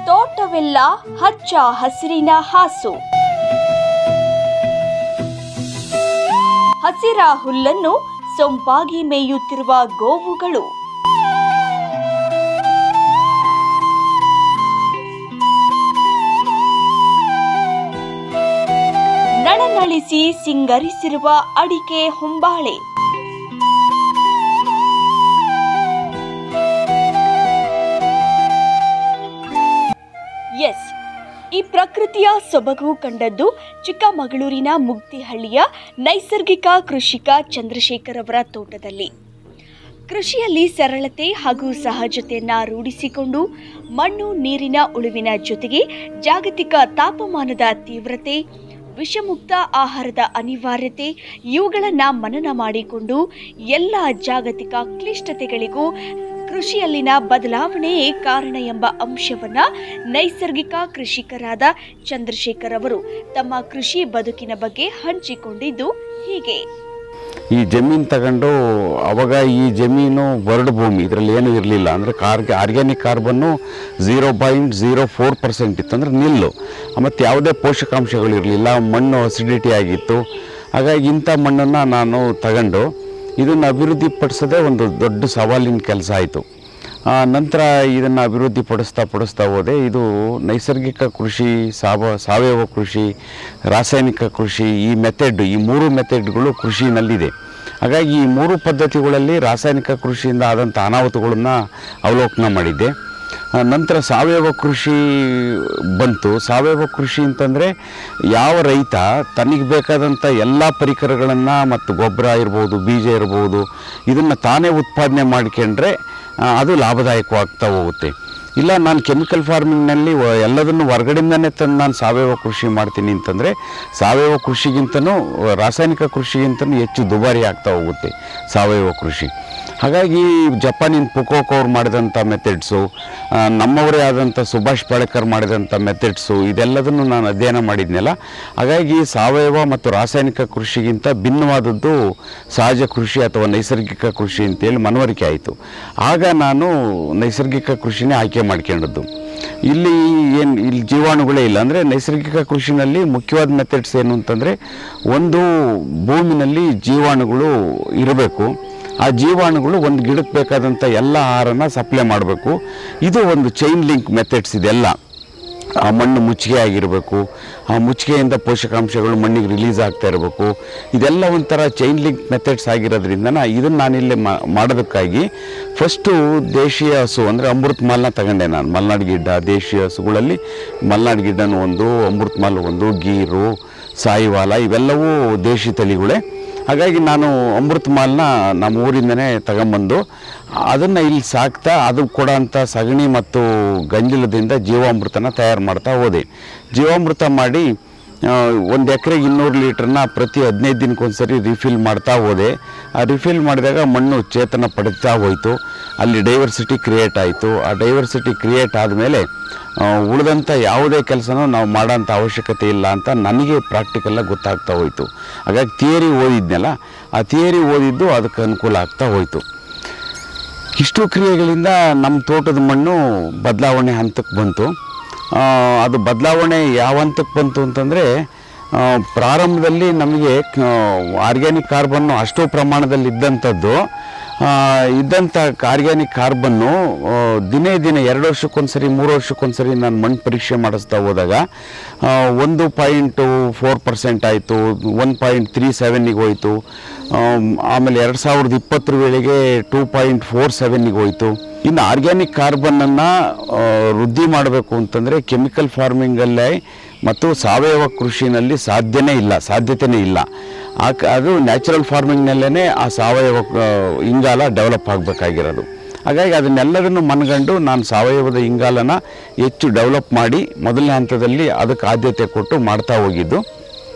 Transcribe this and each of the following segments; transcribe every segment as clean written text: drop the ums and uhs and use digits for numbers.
ತೋಟವೆಲ್ಲ ಹಚ್ಚ ಹಸಿರಿನ ಹಾಸು. ಹಸಿರ ಹುಲ್ಲನ್ನು ಸೊಂಪಾಗಿ ಮೇಯುತ್ತಿರುವ ಗೋವುಗಳು. ನಳನಳಿಸಿ ಸಿಂಗರಿಸಿರುವ ಅಡಿಕೆ ಹೊಂಬಾಳೆ. ಎಸ್, ಈ ಪ್ರಕೃತಿಯ ಸೊಬಗು ಕಂಡದ್ದು ಚಿಕ್ಕಮಗಳೂರಿನ ಮುಕ್ತಿಹಳ್ಳಿಯ ನೈಸರ್ಗಿಕ ಕೃಷಿಕ ಚಂದ್ರಶೇಖರ್ ಅವರ ತೋಟದಲ್ಲಿ. ಕೃಷಿಯಲ್ಲಿ ಸರಳತೆ ಹಾಗೂ ಸಹಜತೆಯನ್ನು ರೂಢಿಸಿಕೊಂಡು ಮಣ್ಣು ನೀರಿನ ಉಳುವಿನ ಜೊತೆಗೆ ಜಾಗತಿಕ ತಾಪಮಾನದ ತೀವ್ರತೆ, ವಿಷಮುಕ್ತ ಆಹಾರದ ಅನಿವಾರ್ಯತೆ ಇವುಗಳನ್ನು ಮನನ ಮಾಡಿಕೊಂಡು ಎಲ್ಲ ಜಾಗತಿಕ ಕ್ಲಿಷ್ಟತೆಗಳಿಗೂ ಕೃಷಿಯಲ್ಲಿನ ಬದಲಾವಣೆಯೇ ಕಾರಣ ಎಂಬ ಅಂಶವನ್ನು ನೈಸರ್ಗಿಕ ಕೃಷಿಕರಾದ ಚಂದ್ರಶೇಖರ್ ಅವರು ತಮ್ಮ ಕೃಷಿ ಬದುಕಿನ ಬಗ್ಗೆ ಹಂಚಿಕೊಂಡಿದ್ದು ಹೀಗೆ. ಈ ಜಮೀನು ತಗೊಂಡು ಅವಾಗ ಈ ಜಮೀನು ಬರಡು ಭೂಮಿ, ಇದರಲ್ಲಿ ಏನೂ ಇರಲಿಲ್ಲ. ಅಂದರೆ ಆರ್ಗ್ಯಾನಿಕ್ ಕಾರ್ಬನ್ನು 0.04% ಇತ್ತು, ಅಂದರೆ ನಿಲ್ಲು. ಮತ್ತು ಯಾವುದೇ ಪೋಷಕಾಂಶಗಳು ಇರಲಿಲ್ಲ, ಮಣ್ಣು ಅಸಿಡಿಟಿ ಆಗಿತ್ತು. ಹಾಗಾಗಿ ಇಂಥ ಮಣ್ಣನ್ನು ನಾನು ತಗೊಂಡು ಇದನ್ನು ಅಭಿವೃದ್ಧಿಪಡಿಸೋದೇ ಒಂದು ದೊಡ್ಡ ಸವಾಲಿನ ಕೆಲಸ ಆಯಿತು. ನಂತರ ಇದನ್ನು ಅಭಿವೃದ್ಧಿಪಡಿಸ್ತಾ ಹೋದೆ. ಇದು ನೈಸರ್ಗಿಕ ಕೃಷಿ, ಸಾವಯವ ಕೃಷಿ, ರಾಸಾಯನಿಕ ಕೃಷಿ, ಈ ಮೂರು ಮೆಥಡ್ಗಳು ಕೃಷಿನಲ್ಲಿದೆ. ಹಾಗಾಗಿ ಈ ಮೂರು ಪದ್ಧತಿಗಳಲ್ಲಿ ರಾಸಾಯನಿಕ ಕೃಷಿಯಿಂದ ಆದಂಥ ಅನಾಹುತಗಳನ್ನು ಅವಲೋಕನ ಮಾಡಿದ್ದೆ. ನಂತರ ಸಾವಯವ ಕೃಷಿ ಬಂತು. ಸಾವಯವ ಕೃಷಿ ಅಂತಂದರೆ ಯಾವ ರೈತ ತನಗೆ ಬೇಕಾದಂಥ ಎಲ್ಲ ಪರಿಕರಗಳನ್ನು ಮತ್ತು ಗೊಬ್ಬರ ಇರ್ಬೋದು, ಬೀಜ ಇರ್ಬೋದು, ಇದನ್ನು ತಾನೇ ಉತ್ಪಾದನೆ ಮಾಡ್ಕೊಂಡ್ರೆ ಅದು ಲಾಭದಾಯಕವಾಗ್ತಾ ಹೋಗುತ್ತೆ. ಇಲ್ಲ, ನಾನು ಕೆಮಿಕಲ್ ಫಾರ್ಮಿಂಗ್ನಲ್ಲಿ ಎಲ್ಲದನ್ನು ಹೊರಗಡೆಯಿಂದನೇ ತಂದು ನಾನು ಸಾವಯವ ಕೃಷಿ ಮಾಡ್ತೀನಿ ಅಂತಂದರೆ ಸಾವಯವ ಕೃಷಿಗಿಂತನೂ ರಾಸಾಯನಿಕ ಕೃಷಿಗಿಂತನೂ ಹೆಚ್ಚು ದುಬಾರಿ ಆಗ್ತಾ ಹೋಗುತ್ತೆ ಸಾವಯವ ಕೃಷಿ. ಹಾಗಾಗಿ ಜಪಾನಿನ ಪುಕೋಕ್ ಅವ್ರು ಮಾಡಿದಂಥ ಮೆಥಡ್ಸು, ನಮ್ಮವರೇ ಆದಂಥ ಸುಭಾಷ್ ಪಾಳೇಕರ್ ಮಾಡಿದಂಥ ಮೆಥಡ್ಸು, ಇದೆಲ್ಲದನ್ನು ನಾನು ಅಧ್ಯಯನ ಮಾಡಿದ್ನಲ್ಲ. ಹಾಗಾಗಿ ಸಾವಯವ ಮತ್ತು ರಾಸಾಯನಿಕ ಕೃಷಿಗಿಂತ ಭಿನ್ನವಾದದ್ದು ಸಹಜ ಕೃಷಿ ಅಥವಾ ನೈಸರ್ಗಿಕ ಕೃಷಿ ಅಂತೇಳಿ ಮನವರಿಕೆ ಆಯಿತು. ಆಗ ನಾನು ನೈಸರ್ಗಿಕ ಕೃಷಿನೇ ಆಯ್ಕೆ ಮಾಡ್ಕೊಂಡದ್ದು. ಇಲ್ಲಿ ಜೀವಾಣುಗಳೇ ಇಲ್ಲ. ಅಂದರೆ ನೈಸರ್ಗಿಕ ಕೃಷಿನಲ್ಲಿ ಮುಖ್ಯವಾದ ಮೆಥಡ್ಸ್ ಏನು ಅಂತಂದರೆ, ಒಂದು ಭೂಮಿನಲ್ಲಿ ಜೀವಾಣುಗಳು ಇರಬೇಕು. ಆ ಜೀವಾಣುಗಳು ಒಂದು ಗಿಡಕ್ಕೆ ಬೇಕಾದಂಥ ಎಲ್ಲ ಆಹಾರನ ಸಪ್ಲೈ ಮಾಡಬೇಕು. ಇದು ಒಂದು ಚೈನ್ ಲಿಂಕ್ ಮೆಥಡ್ಸ್. ಇದೆಲ್ಲ ಆ ಮಣ್ಣು ಮುಚ್ಚಿಗೆ ಆಗಿರಬೇಕು, ಆ ಮುಚ್ಚಿಗೆಯಿಂದ ಪೋಷಕಾಂಶಗಳು ಮಣ್ಣಿಗೆ ರಿಲೀಸ್ ಆಗ್ತಾ ಇರಬೇಕು. ಇದೆಲ್ಲ ಒಂಥರ ಚೈನ್ ಲಿಂಕ್ ಮೆಥಡ್ಸ್ ಆಗಿರೋದ್ರಿಂದ ಇದನ್ನು ನಾನಿಲ್ಲಿ ಮಾಡೋದಕ್ಕಾಗಿ ಫಸ್ಟು ದೇಶೀಯ ಹಸು ಅಂದರೆ ಅಮೃತ್ ಮಾಲ್ನ ತಗೊಂಡೆ ನಾನು. ಮಲ್ನಾಡು ಗಿಡ್ಡ ದೇಶೀಯ ಹಸುಗಳಲ್ಲಿ ಮಲ್ನಾಡು ಗಿಡ್ಡನೂ ಒಂದು, ಅಮೃತ್ ಮಾಲ್ ಒಂದು, ಗೀರು, ಸಾಯಿವಾಲ ಇವೆಲ್ಲವೂ ದೇಶಿ ತಳಿಗಳೇ. ಹಾಗಾಗಿ ನಾನು ಅಮೃತ್ ಮಾಲ್ನ ನಮ್ಮ ಊರಿಂದನೇ ತಗೊಂಬಂದು ಅದನ್ನು ಇಲ್ಲಿ ಸಾಕ್ತಾ ಅದು ಕೊಡೋಂಥ ಸಗಣಿ ಮತ್ತು ಗಂಜಲದಿಂದ ಜೀವಾಮೃತನ ತಯಾರು ಮಾಡ್ತಾ ಹೋದೆ. ಜೀವಾಮೃತ ಮಾಡಿ 1 ಎಕರೆಗೆ 200 ಲೀಟ್ರನ್ನ ಪ್ರತಿ 15 ದಿನಕ್ಕೊಂದ್ಸರಿ ರಿಫಿಲ್ ಮಾಡ್ತಾ ಹೋದೆ. ಆ ರಿಫಿಲ್ ಮಾಡಿದಾಗ ಮಣ್ಣು ಚೇತನ ಪಡಿತಾ ಹೋಯಿತು. ಅಲ್ಲಿ ಡೈವರ್ಸಿಟಿ ಕ್ರಿಯೇಟ್ ಆಯಿತು. ಆ ಡೈವರ್ಸಿಟಿ ಕ್ರಿಯೇಟ್ ಆದಮೇಲೆ ಉಳಿದಂಥ ಯಾವುದೇ ಕೆಲಸನೂ ನಾವು ಮಾಡೋಂಥ ಅವಶ್ಯಕತೆ ಇಲ್ಲ ಅಂತ ನನಗೆ ಪ್ರಾಕ್ಟಿಕಲ್ಲಾಗಿ ಗೊತ್ತಾಗ್ತಾ ಹೋಯಿತು. ಹಾಗಾಗಿ ಥಿಯರಿ ಓದಿದ್ನಲ್ಲ, ಆ ಥಿಯರಿ ಓದಿದ್ದು ಅದಕ್ಕೆ ಅನುಕೂಲ ಆಗ್ತಾ ಹೋಯಿತು. ಇಷ್ಟು ಕ್ರಿಯೆಗಳಿಂದ ನಮ್ಮ ತೋಟದ ಮಣ್ಣು ಬದಲಾವಣೆ ಹಂತಕ್ಕೆ ಬಂತು. ಅದು ಬದಲಾವಣೆ ಯಾವ ಹಂತಕ್ಕೆ ಬಂತು ಅಂತಂದರೆ, ಪ್ರಾರಂಭದಲ್ಲಿ ನಮಗೆ ಆರ್ಗ್ಯಾನಿಕ್ ಕಾರ್ಬನ್ನು ಅಷ್ಟು ಪ್ರಮಾಣದಲ್ಲಿ ಇದ್ದಂಥ ಆರ್ಗ್ಯಾನಿಕ್ ಕಾರ್ಬನ್ನು ದಿನೇ 2 ವರ್ಷಕ್ಕೊಂದ್ಸರಿ 3 ವರ್ಷಕ್ಕೊಂದ್ಸರಿ ನಾನು ಮಣ್ಣು ಪರೀಕ್ಷೆ ಮಾಡಿಸ್ತಾ ಹೋದಾಗ 1.4% ಆಯಿತು, 1.37ಗೆ ಹೋಯಿತು. ಆಮೇಲೆ 2020 ವೇಳೆಗೆ 2.47ಗೆ ಹೋಯಿತು. ಇನ್ನು ಆರ್ಗ್ಯಾನಿಕ್ ಕಾರ್ಬನ್ನನ್ನು ವೃದ್ಧಿ ಮಾಡಬೇಕು ಅಂತಂದರೆ ಕೆಮಿಕಲ್ ಫಾರ್ಮಿಂಗಲ್ಲೇ ಮತ್ತು ಸಾವಯವ ಕೃಷಿನಲ್ಲಿ ಸಾಧ್ಯತೆಯೇ ಇಲ್ಲ. ಅದು ನ್ಯಾಚುರಲ್ ಫಾರ್ಮಿಂಗ್ನಲ್ಲೇ ಆ ಸಾವಯವ ಇಂಗಾಲ ಡೆವಲಪ್ ಆಗಬೇಕಾಗಿರೋದು. ಹಾಗಾಗಿ ಅದನ್ನೆಲ್ಲದನ್ನು ಮನಗಂಡು ನಾನು ಸಾವಯವದ ಇಂಗಾಲನ ಹೆಚ್ಚು ಡೆವಲಪ್ ಮಾಡಿ ಮೊದಲನೇ ಹಂತದಲ್ಲಿ ಅದಕ್ಕೆ ಆದ್ಯತೆ ಕೊಟ್ಟು ಮಾಡ್ತಾ ಹೋಗಿದ್ದು.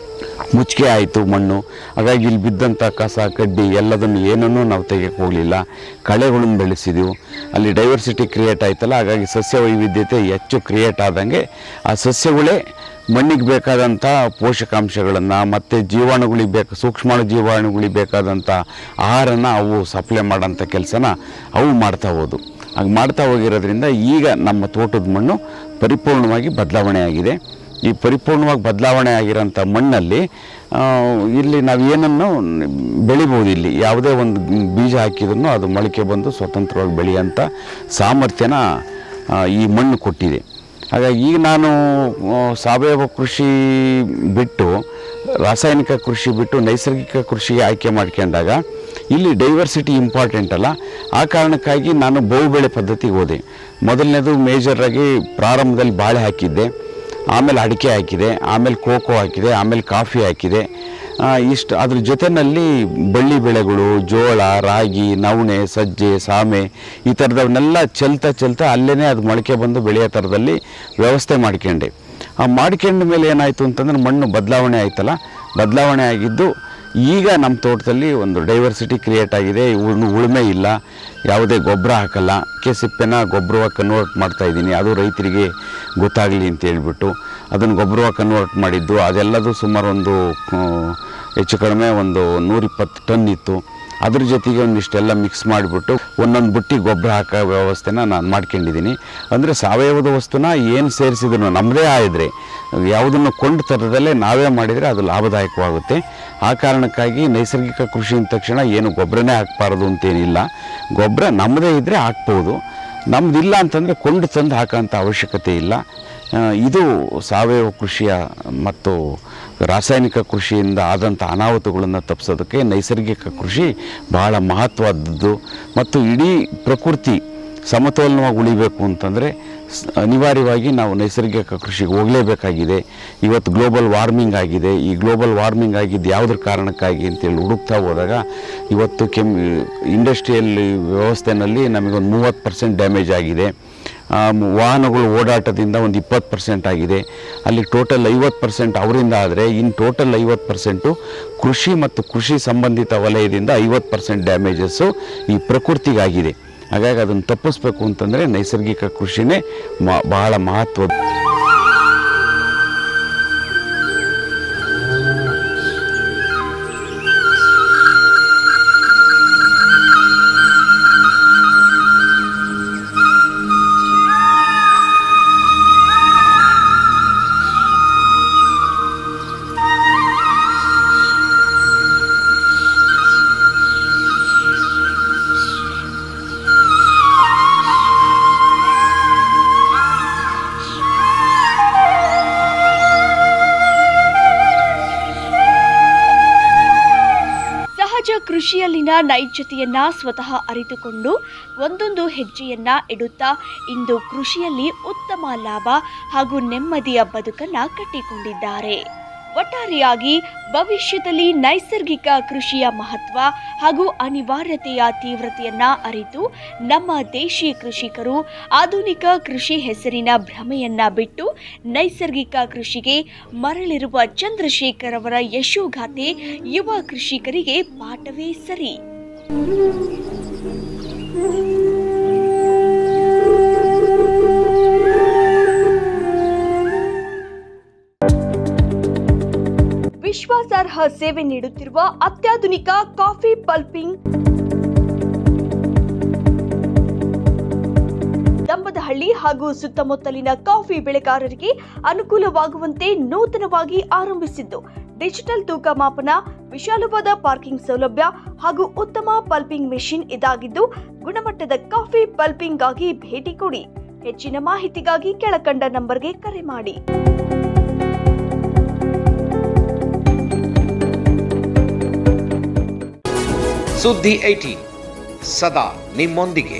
ಮುಚ್ಚಿಗೆ ಆಯಿತು ಮಣ್ಣು. ಹಾಗಾಗಿ ಇಲ್ಲಿ ಬಿದ್ದಂಥ ಕಸ ಕಡ್ಡಿ ಎಲ್ಲದನ್ನು ಏನನ್ನೂ ನಾವು ತೆಗೆಯಕ್ಕೆ ಹೋಗಲಿಲ್ಲ. ಕಳೆಗಳನ್ನು ಬೆಳೆಸಿದೆವು. ಅಲ್ಲಿ ಡೈವರ್ಸಿಟಿ ಕ್ರಿಯೇಟ್ ಆಯ್ತಲ್ಲ, ಹಾಗಾಗಿ ಸಸ್ಯ ವೈವಿಧ್ಯತೆ ಹೆಚ್ಚು ಕ್ರಿಯೇಟ್ ಆದಂಗೆ ಆ ಸಸ್ಯಗಳೇ ಮಣ್ಣಿಗೆ ಬೇಕಾದಂಥ ಪೋಷಕಾಂಶಗಳನ್ನು ಮತ್ತು ಸೂಕ್ಷ್ಮಾಣು ಜೀವಾಣುಗಳಿಗೆ ಬೇಕಾದಂಥ ಆಹಾರನ ಅವು ಸಪ್ಲೈ ಮಾಡೋಂಥ ಕೆಲಸನ ಅವು ಮಾಡ್ತಾ ಹೋದು. ಹಾಗೆ ಮಾಡ್ತಾ ಹೋಗಿರೋದ್ರಿಂದ ಈಗ ನಮ್ಮ ತೋಟದ ಮಣ್ಣು ಪರಿಪೂರ್ಣವಾಗಿ ಬದಲಾವಣೆ ಆಗಿದೆ. ಈ ಪರಿಪೂರ್ಣವಾಗಿ ಬದಲಾವಣೆ ಆಗಿರೋಂಥ ಮಣ್ಣಲ್ಲಿ ಇಲ್ಲಿ ನಾವು ಏನನ್ನು ಬೆಳಿಬೋದು. ಇಲ್ಲಿ ಯಾವುದೇ ಒಂದು ಬೀಜ ಹಾಕಿದ್ರೂ ಅದು ಮೊಳಕೆ ಬಂದು ಸ್ವತಂತ್ರವಾಗಿ ಬೆಳೆಯೋಂಥ ಸಾಮರ್ಥ್ಯನ ಈ ಮಣ್ಣು ಕೊಟ್ಟಿದೆ. ಹಾಗಾಗಿ ಈಗ ನಾನು ಸಾವಯವ ಕೃಷಿ ಬಿಟ್ಟು ರಾಸಾಯನಿಕ ಕೃಷಿ ಬಿಟ್ಟು ನೈಸರ್ಗಿಕ ಕೃಷಿಗೆ ಆಯ್ಕೆ ಮಾಡ್ಕೊಂಡಾಗ ಇಲ್ಲಿ ಡೈವರ್ಸಿಟಿ ಇಂಪಾರ್ಟೆಂಟ್ ಅಲ್ಲ. ಆ ಕಾರಣಕ್ಕಾಗಿ ನಾನು ಬಹುಬೆಳೆ ಪದ್ಧತಿಗೆ ಹೋದೆ. ಮೊದಲನೇದು ಮೇಜರಾಗಿ ಪ್ರಾರಂಭದಲ್ಲಿ ಬಾಳೆ ಹಾಕಿದ್ದೆ, ಆಮೇಲೆ ಅಡಿಕೆ ಹಾಕಿದೆ, ಆಮೇಲೆ ಕೋಕೋ ಹಾಕಿದೆ, ಆಮೇಲೆ ಕಾಫಿ ಹಾಕಿದೆ. ಇಷ್ಟು ಅದ್ರ ಜೊತೆಯಲ್ಲಿ ಬಳ್ಳಿ ಬೆಳೆಗಳು ಜೋಳ, ರಾಗಿ, ನವಣೆ, ಸಜ್ಜೆ, ಸಾಮೆ ಈ ಥರದವನ್ನೆಲ್ಲ ಚೆಲ್ತಾ ಅಲ್ಲೇ ಅದು ಮೊಳಕೆ ಬಂದು ಬೆಳೆಯೋ ಥರದಲ್ಲಿ ವ್ಯವಸ್ಥೆ ಮಾಡ್ಕೊಂಡೆ. ಮಾಡ್ಕೊಂಡ ಮೇಲೆ ಏನಾಯಿತು ಅಂತಂದ್ರೆ ಮಣ್ಣು ಬದಲಾವಣೆ ಆಯ್ತಲ್ಲ, ಬದಲಾವಣೆ ಆಗಿದ್ದು ಈಗ ನಮ್ಮ ತೋಟದಲ್ಲಿ ಒಂದು ಡೈವರ್ಸಿಟಿ ಕ್ರಿಯೇಟ್ ಆಗಿದೆ. ಉಳುಮೆ ಇಲ್ಲ, ಯಾವುದೇ ಗೊಬ್ಬರ ಹಾಕಲ್ಲ, ಸಿಪ್ಪೆನ ಗೊಬ್ಬರವಾಗಿ ಕನ್ವರ್ಟ್ ಮಾಡ್ತಾಯಿದ್ದೀನಿ. ಅದು ರೈತರಿಗೆ ಗೊತ್ತಾಗಲಿ ಅಂತ ಹೇಳ್ಬಿಟ್ಟು ಅದನ್ನು ಗೊಬ್ಬರವಾಗಿ ಕನ್ವರ್ಟ್ ಮಾಡಿದ್ದು. ಅದೆಲ್ಲದು ಸುಮಾರು ಒಂದು ಹೆಚ್ಚು ಕಡಿಮೆ ಒಂದು 120 ಟನ್ ಇತ್ತು. ಅದ್ರ ಜೊತೆಗೆ ಒಂದಿಷ್ಟೆಲ್ಲ ಮಿಕ್ಸ್ ಮಾಡಿಬಿಟ್ಟು ಒಂದೊಂದು ಬುಟ್ಟಿ ಗೊಬ್ಬರ ಹಾಕೋ ವ್ಯವಸ್ಥೆನ ನಾನು ಮಾಡ್ಕೊಂಡಿದ್ದೀನಿ. ಅಂದರೆ ಸಾವಯವದ ವಸ್ತುನ ಏನು ಸೇರಿಸಿದ್ರು ನಮ್ಮದೇ ಆಗಿದ್ರೆ, ಯಾವುದನ್ನು ಕೊಂಡು ತರದಲ್ಲೇ ನಾವೇ ಮಾಡಿದರೆ ಅದು ಲಾಭದಾಯಕವಾಗುತ್ತೆ. ಆ ಕಾರಣಕ್ಕಾಗಿ ನೈಸರ್ಗಿಕ ಕೃಷಿ ಅಂದ ತಕ್ಷಣ ಏನು ಗೊಬ್ಬರನೇ ಹಾಕಬಾರ್ದು ಅಂತೇನಿಲ್ಲ. ಗೊಬ್ಬರ ನಮ್ಮದೇ ಇದ್ದರೆ ಹಾಕ್ಬೋದು, ನಮ್ಮದಿಲ್ಲ ಅಂತಂದರೆ ಕೊಂಡು ತಂದು ಹಾಕೋಂಥ ಅವಶ್ಯಕತೆ ಇಲ್ಲ. ಇದು ಸಾವಯವ ಕೃಷಿಯ ಮತ್ತು ರಾಸಾಯನಿಕ ಕೃಷಿಯಿಂದ ಆದಂಥ ಅನಾಹುತಗಳನ್ನು ತಪ್ಪಿಸೋದಕ್ಕೆ ನೈಸರ್ಗಿಕ ಕೃಷಿ ಬಹಳ ಮಹತ್ವವಾದದ್ದು. ಮತ್ತು ಇಡೀ ಪ್ರಕೃತಿ ಸಮತೋಲನವಾಗಿ ಉಳಿಬೇಕು ಅಂತಂದರೆ ಅನಿವಾರ್ಯವಾಗಿ ನಾವು ನೈಸರ್ಗಿಕ ಕೃಷಿಗೆ ಹೋಗಲೇಬೇಕಾಗಿದೆ. ಇವತ್ತು ಗ್ಲೋಬಲ್ ವಾರ್ಮಿಂಗ್ ಆಗಿದೆ. ಈ ಗ್ಲೋಬಲ್ ವಾರ್ಮಿಂಗ್ ಆಗಿದ್ದು ಯಾವುದ್ರ ಕಾರಣಕ್ಕಾಗಿ ಅಂತೇಳಿ ಹುಡುಕ್ತಾ ಹೋದಾಗ ಇವತ್ತು ಇಂಡಸ್ಟ್ರಿಯಲ್ ವ್ಯವಸ್ಥೆಯಲ್ಲಿ ನಮಗೊಂದು 30% ಡ್ಯಾಮೇಜ್ ಆಗಿದೆ. ವಾಹನಗಳು ಓಡಾಟದಿಂದ ಒಂದು 20% ಆಗಿದೆ. ಅಲ್ಲಿ ಟೋಟಲ್ 50% ಅವರಿಂದ ಆದರೆ ಇನ್ನು ಟೋಟಲ್ 50% ಕೃಷಿ ಮತ್ತು ಕೃಷಿ ಸಂಬಂಧಿತ ವಲಯದಿಂದ 50% ಡ್ಯಾಮೇಜಸ್ಸು ಈ ಪ್ರಕೃತಿಗಾಗಿದೆ. ಹಾಗಾಗಿ ಅದನ್ನು ತಪ್ಪಿಸ್ಬೇಕು ಅಂತಂದರೆ ನೈಸರ್ಗಿಕ ಕೃಷಿನೇ ಬಹಳ ಮಹತ್ವದ. ಕೃಷಿಯಲ್ಲಿನ ನೈಜತೆಯನ್ನ ಸ್ವತಃ ಅರಿತುಕೊಂಡು ಒಂದೊಂದು ಹೆಜ್ಜೆಯನ್ನ ಇಡುತ್ತಾ ಇಂದು ಕೃಷಿಯಲ್ಲಿ ಉತ್ತಮ ಲಾಭ ಹಾಗೂ ನೆಮ್ಮದಿಯ ಬದುಕನ್ನ ಕಟ್ಟಿಕೊಂಡಿದ್ದಾರೆ. ಒಟ್ಟಾರೆಯಾಗಿ ಭವಿಷ್ಯದಲ್ಲಿ ನೈಸರ್ಗಿಕ ಕೃಷಿಯ ಮಹತ್ವ ಹಾಗೂ ಅನಿವಾರ್ಯತೆಯ ತೀವ್ರತೆಯನ್ನ ಅರಿತು ನಮ್ಮ ದೇಶಿ ಕೃಷಿಕರು ಆಧುನಿಕ ಕೃಷಿ ಹೆಸರಿನ ಭ್ರಮೆಯನ್ನ ಬಿಟ್ಟು ನೈಸರ್ಗಿಕ ಕೃಷಿಗೆ ಮರಳಿರುವ ಚಂದ್ರಶೇಖರ್ ಅವರ ಯಶೋಗಾಥೆ ಯುವ ಕೃಷಿಕರಿಗೆ ಪಾಠವೇ ಸರಿ. ವಿಶ್ವಾಸಾರ್ಹ ಸೇವೆ ನೀಡುತ್ತಿರುವ ಅತ್ಯಾಧುನಿಕ ಕಾಫಿ ಪಲ್ಪಿಂಗ್ ದಂಬದಹಳ್ಳಿ ಹಾಗೂ ಸುತ್ತಮುತ್ತಲಿನ ಕಾಫಿ ಬೆಳೆಗಾರರಿಗೆ ಅನುಕೂಲವಾಗುವಂತೆ ನೂತನವಾಗಿ ಆರಂಭಿಸಿದ್ದು ಡಿಜಿಟಲ್ ತೂಕ ಮಾಪನ, ವಿಶಾಲವಾದ ಪಾರ್ಕಿಂಗ್ ಸೌಲಭ್ಯ ಹಾಗೂ ಉತ್ತಮ ಪಲ್ಪಿಂಗ್ ಮೆಷಿನ್ ಇದಾಗಿದ್ದು ಗುಣಮಟ್ಟದ ಕಾಫಿ ಪಲ್ಪಿಂಗ್ ಆಗಿ ಭೇಟಿ ಕೊಡಿ. ಹೆಚ್ಚಿನ ಮಾಹಿತಿಗಾಗಿ ಕೆಳಕಂಡ ನಂಬರ್ಗೆ ಕರೆ ಮಾಡಿ. ಸುದ್ದಿ 18 ಸದಾ ನಿಮ್ಮೊಂದಿಗೆ.